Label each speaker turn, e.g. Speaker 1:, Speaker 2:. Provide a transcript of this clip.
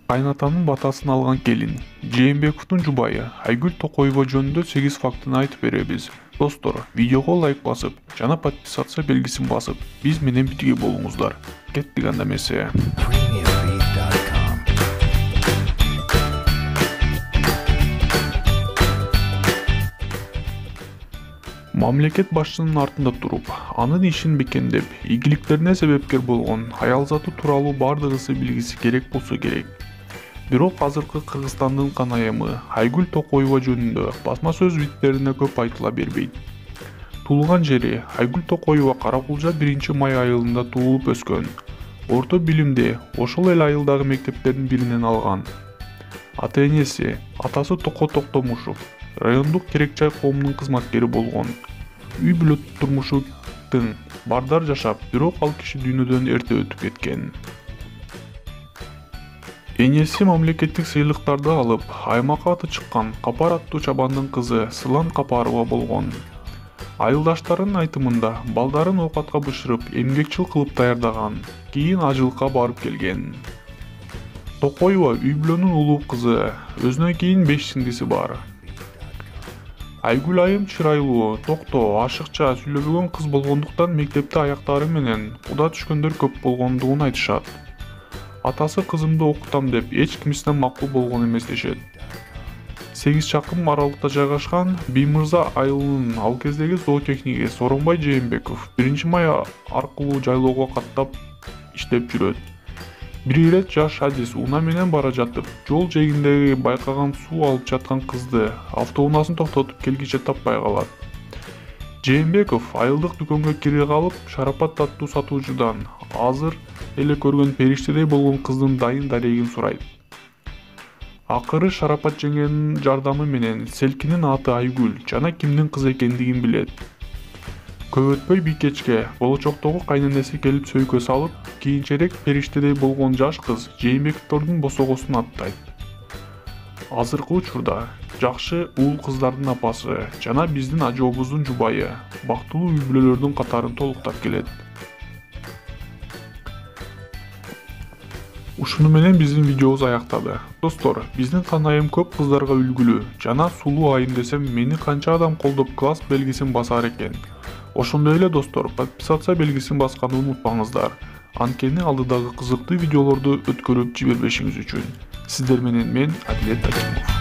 Speaker 1: Кайнатанын батасын алган келин Жээнбековдун жубайы Айгүл Токоева жөнүндө 8 фактыны айтып беребиз. Достор, видеого лайк басып, жана подписация белгисин басып, биз менен бирге болуңуздар. Кеттик анда эмесе. Мамлекет башчынын артында туруп, анын ишин бекемдеп, ийгиликтерине себепкер болгон аялзаты тууралуу бардыгысы билгиси керек болсо керек. Бирок азыркы Кыргызстандын канайымы Айгүл Токоева жөнүндө басма сөз биттерине көп айтыла бербейт. Туулган жери Айгүл Токоева Каракулжа 1-май айылында туулуп өскөн. Орто билимди ошол эле айылдагы мектептердин биринен алган. Ата-энеси атасы Токо Токтомушев райондук Терекчай коомунун кызматкери болгон. Үй бүлө турмушу тың, бардар жашап, бирок ал киши дүйнөдөн эрте өтүп кеткен. Энеси мамлекеттик сыйлыктарды алып, аймакка аты чыккан Капар аттуу чабандын кызы Сылан Капарова болгон. Айылдаштарынын айтымында, балдарын оокатка бышырып, эмгекчил кылып даярдаган, кийин ажылыкка барып келген. Токоева үй бүлөнүн улуу кызы, өзүнөн кийин 5 сиңдиси бар. Айгүл айым чырайлуу, токтоо, ашыкча сүйлөбөгөн кыз болгондуктан мектепте аяктары менен куда түшкөндөр көп болгондугун айтышат. Атасы кызымды окутам деп эч кимисинен макул болгон эмес дешет. 8 чакым аралыкта жайгашкан Биймырза айылынын ал кездеги зоотехниги Сооронбай Жээнбеков 1-май аркылуу жайлоого каттап иштеп жүрөт. Бир ирет жаш Адис унаа менен бара жатып, жол жээгиндеги байкаган суу алып жаткан кызды автоунаасын токтотуп келгиче таппай калат. Жээнбеков айылдык дүкөнгө кире калып, Шарапат аттуу сатуучудан азыр эле көргөн периштедей болгон кыздын дайын дарегин сурайт. Акыры Шарапат жеңенин жардамы менен Селкинин аты Айгүл жана кимдин кызы экендигин билет. Көп өтпөй бийкечке болочоктогу кайненеси келип сөйкө салып, кийинчерээк периштедей болгон жаш кыз Жээнбековдордун босогосун аттайт. Азыркы учурда жакшы уул кыздардын апасы жана биздин ажообуздун жубайы бактылуу үй бүлөлөрдүн катарын толуктап келет. Ушуну менен биздин видеобуз аяктады. Достор, биздин канайым көп кыздарга үлгүлүү жана сулуу айым десем, мени канча адам колдоп класс белгисин басар экен. Ошондой эле достор, подписация белгисин басканды унутпаңыздар. Анткени алдыдагы кызыктуу видеолорду өткөрүп жибербешиңиз үчүн. Сиздер менен мен Адилет Акимов.